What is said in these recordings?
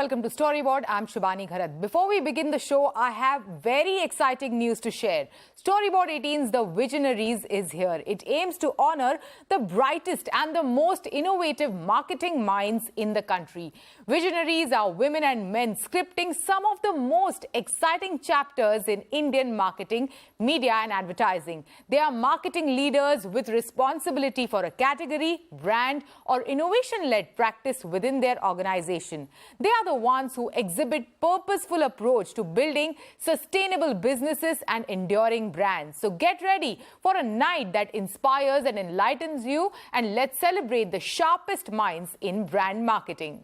welcome to Storyboard. I'm Shubhani Gharat. Before we begin the show, I have very exciting news to share. Storyboard 18's The Visionaries is here. It aims to honor the brightest and the most innovative marketing minds in the country. Visionaries are women and men scripting some of the most exciting chapters in Indian marketing, media and advertising. They are marketing leaders with responsibility for a category, brand or innovation-led practice within their organization. They are the ones who exhibit purposeful approach to building sustainable businesses and enduring brands. So get ready for a night that inspires and enlightens you, and let's celebrate the sharpest minds in brand marketing.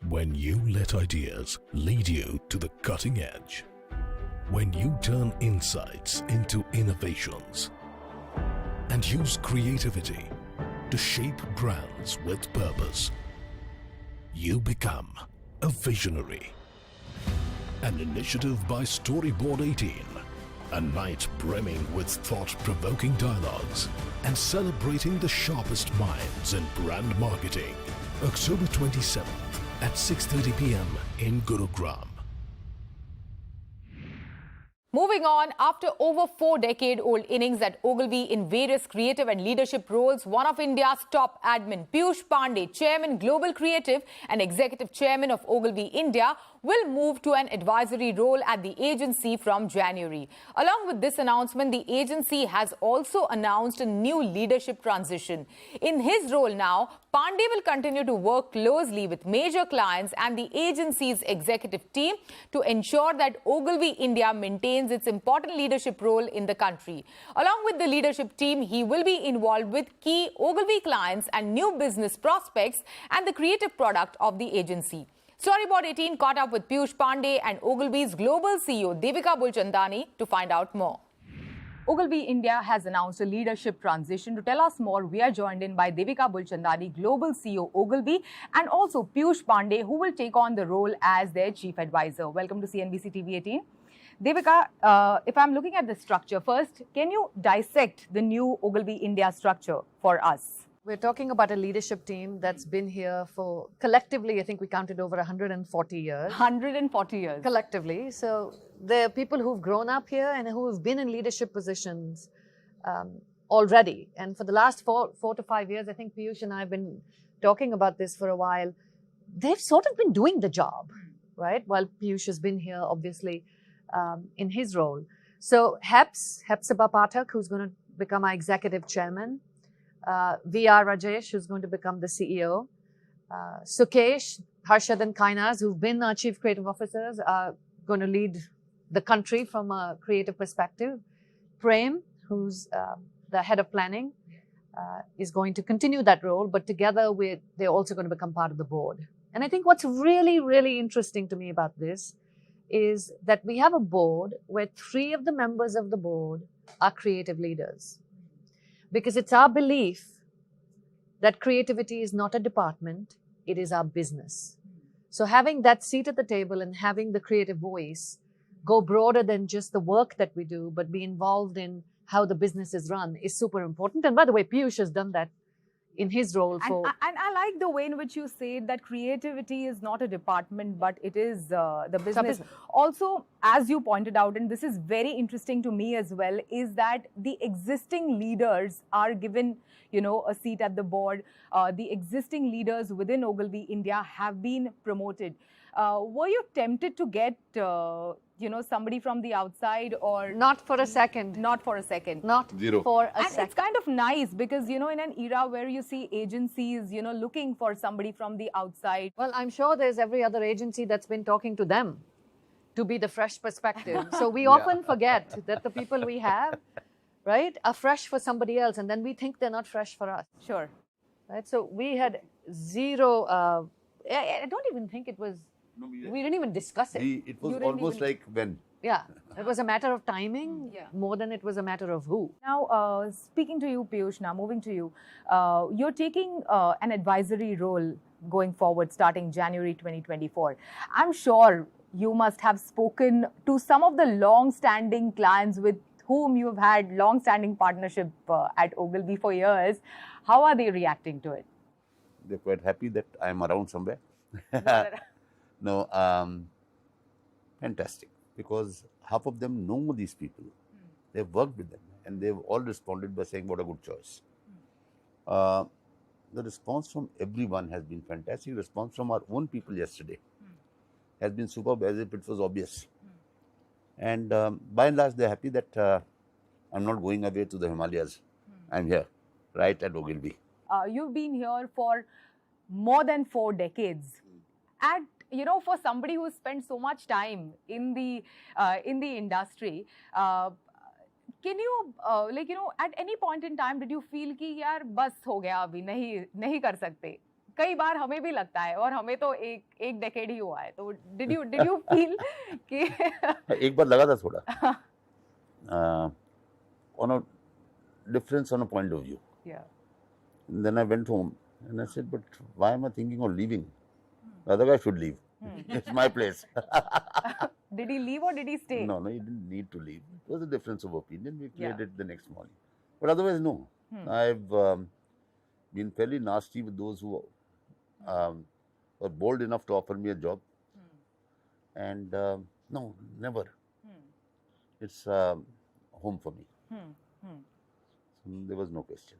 When you let ideas lead you to the cutting edge, when you turn insights into innovations and use creativity to shape brands with purpose, you become a visionary. An initiative by Storyboard 18, a night brimming with thought-provoking dialogues and celebrating the sharpest minds in brand marketing. October 27th at 6:30 p.m. in Gurugram. Moving on, after over 4-decade-old innings at Ogilvy in various creative and leadership roles, one of India's top admin, Piyush Pandey, Chairman Global Creative and Executive Chairman of Ogilvy India, will move to an advisory role at the agency from January. Along with this announcement, the agency has also announced a new leadership transition. In his role now, Pandey will continue to work closely with major clients and the agency's executive team to ensure that Ogilvy India maintains its important leadership role in the country. Along with the leadership team, he will be involved with key Ogilvy clients and new business prospects and the creative product of the agency. Storyboard 18 caught up with Piyush Pandey and Ogilvy's global CEO Devika Bulchandani to find out more. Ogilvy India has announced a leadership transition. To tell us more, we are joined in by Devika Bulchandani, Global CEO Ogilvy, and also Piyush Pandey, who will take on the role as their Chief Advisor. Welcome to CNBC TV 18. Devika, if I'm looking at the structure, first, can you dissect the new Ogilvy India structure for us? We're talking about a leadership team that's been here for, collectively, I think we counted over 140 years. 140 years. Collectively. So there are people who've grown up here and who have been in leadership positions already. And for the last four to 5 years, I think Piyush and I have been talking about this for a while. They've sort of been doing the job, right? While Piyush has been here, obviously, in his role. So Hepzibah Pathak, who's going to become our executive chairman, VR Rajesh, who's going to become the CEO, Sukesh, Harshad and Kainas, who've been our chief creative officers, are going to lead the country from a creative perspective. Prem, who's the head of planning, is going to continue that role, but together they're also going to become part of the board. And I think what's really, really interesting to me about this is that we have a board where 3 of the members of the board are creative leaders. Because it's our belief that creativity is not a department, it is our business. So having that seat at the table and having the creative voice go broader than just the work that we do, but be involved in how the business is run is super important. And by the way, Piyush has done that in his role for... And I like the way in which you say that creativity is not a department, but it is the business. Also, as you pointed out, and this is very interesting to me as well, is that the existing leaders are given, a seat at the board. The existing leaders within Ogilvy India have been promoted. Were you tempted to get, somebody from the outside, or... Not for a second. Not for a second. Not Zero. for a and second. It's kind of nice because, in an era where you see agencies, looking for somebody from the outside. Well, I'm sure there's every other agency that's been talking to them to be the fresh perspective. So we often forget that the people we have, right, are fresh for somebody else, and then we think they're not fresh for us. Sure. Right? So we had zero, I don't even think it was, we didn't even discuss it. It was almost like when. Yeah, it was a matter of timing more than it was a matter of who. Now, speaking to you, Piyush, now moving to you, you're taking an advisory role going forward starting January 2024. I'm sure you must have spoken to some of the long-standing clients with whom you have had long-standing partnership at Ogilvy for years. How are they reacting to it? They're quite happy that I'm around somewhere. No, fantastic. Because half of them know these people. They've worked with them and they've all responded by saying, what a good choice. Uh, the response from everyone has been fantastic. Response from our own people yesterday has been superb, as if it was obvious. And by and large, they're happy that I'm not going away to the Himalayas. I'm here, right at Ogilvy. You've been here for more than 4 decades. And for somebody who spent so much time in the industry, can you at any point in time did you feel कि यार बस हो गया अभी नहीं कर सकते? कई बार हमें भी लगता है और हमें तो एक डेकेड ही हुआ है, तो did you feel कि एक बार लगा था थोड़ा on a difference on a point of view. Yeah. And then I went home and I said, but why am I thinking of leaving? The other guy should leave. It's my place. Did he leave or did he stay? No, he didn't need to leave. It was a difference of opinion. We cleared it the next morning. But otherwise, no. I've been fairly nasty with those who were bold enough to offer me a job. And no, never. It's home for me. So there was no question.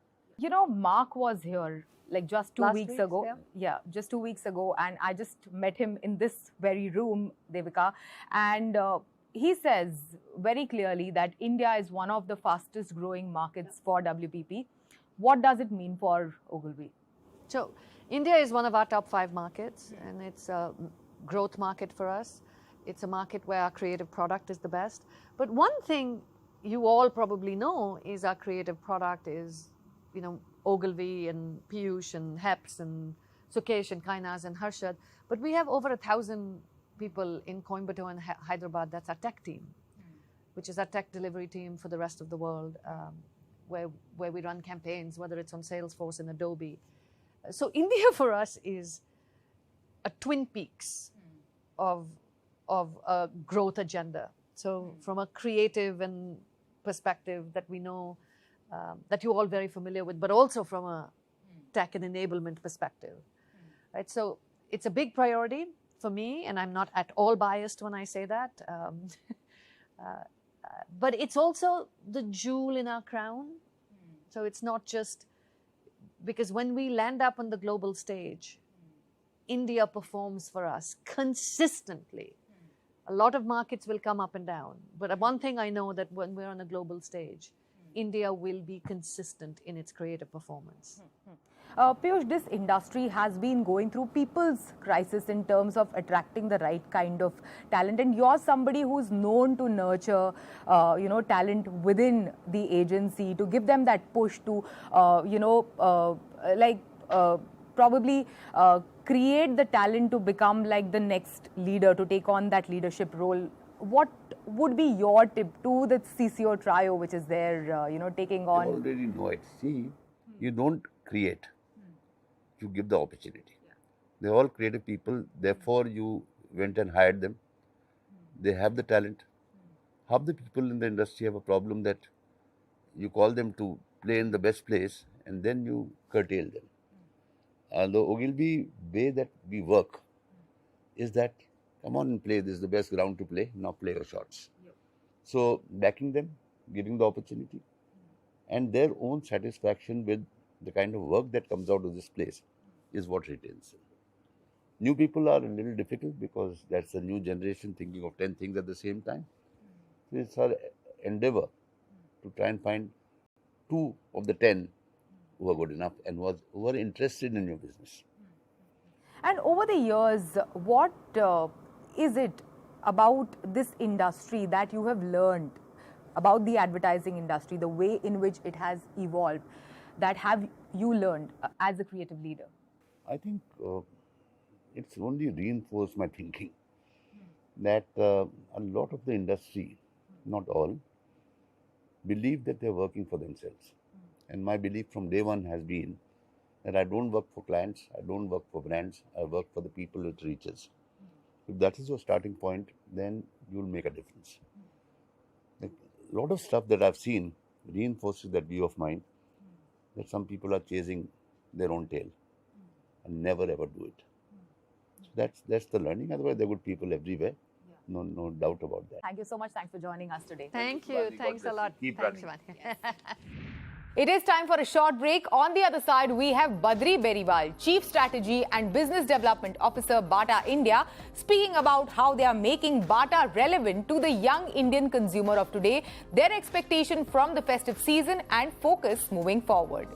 Mark was here like just 2 Last weeks week, ago. Yeah, just 2 weeks ago. And I just met him in this very room, Devika. And he says very clearly that India is one of the fastest growing markets for WPP. What does it mean for Ogilvy? So, India is one of our top 5 markets, and it's a growth market for us. It's a market where our creative product is the best. But one thing you all probably know is our creative product is, Ogilvy and Piyush and Heps and Sukesh and Kainas and Harshad. But we have over 1,000 people in Coimbatore and Hyderabad. That's our tech team, which is our tech delivery team for the rest of the world, where we run campaigns, whether it's on Salesforce and Adobe. So India for us is a twin peaks of a growth agenda. So from a creative and perspective that we know, that you're all very familiar with, but also from a tech and enablement perspective, right? So it's a big priority for me, and I'm not at all biased when I say that. But it's also the jewel in our crown. So it's not just because when we land up on the global stage, India performs for us consistently. A lot of markets will come up and down, but one thing I know that when we're on a global stage, India will be consistent in its creative performance. Piyush, this industry has been going through people's crisis in terms of attracting the right kind of talent, and you're somebody who's known to nurture, talent within the agency to give them that push to, probably create the talent to become like the next leader, to take on that leadership role. What would be your tip to the CCO trio, which is there, taking on? You already know it. See, you don't create. You give the opportunity. They're all creative people. Therefore, you went and hired them. They have the talent. Half the people in the industry have a problem that you call them to play in the best place and then you curtail them. The Ogilvy way that we work is that, come on and play, this is the best ground to play, now play your shots. So backing them, giving the opportunity, and their own satisfaction with the kind of work that comes out of this place is what retains them. New people are a little difficult because that's a new generation thinking of 10 things at the same time. So it's our endeavor to try and find 2 of the 10 who are good enough and who are interested in your business. And over the years, what is it about this industry that you have learned about the advertising industry, the way in which it has evolved, that have you learned as a creative leader? I think it's only reinforced my thinking that a lot of the industry, not all, believe that they're working for themselves. And my belief from day one has been that I don't work for clients, I don't work for brands, I work for the people it reaches. If that is your starting point, then you'll make a difference. A lot of stuff that I've seen reinforces that view of mine, that some people are chasing their own tail and never ever do it. That's the learning. Otherwise, there are good people everywhere. No doubt about that. Thank you so much. Thanks for joining us today. Thank you. Shivani. God Thanks a bless you. lot. Keep Thanks, running. Shivani. It is time for a short break. On the other side, we have Badri Beriwal, Chief Strategy and Business Development Officer, Bata India, speaking about how they are making Bata relevant to the young Indian consumer of today, their expectation from the festive season and focus moving forward.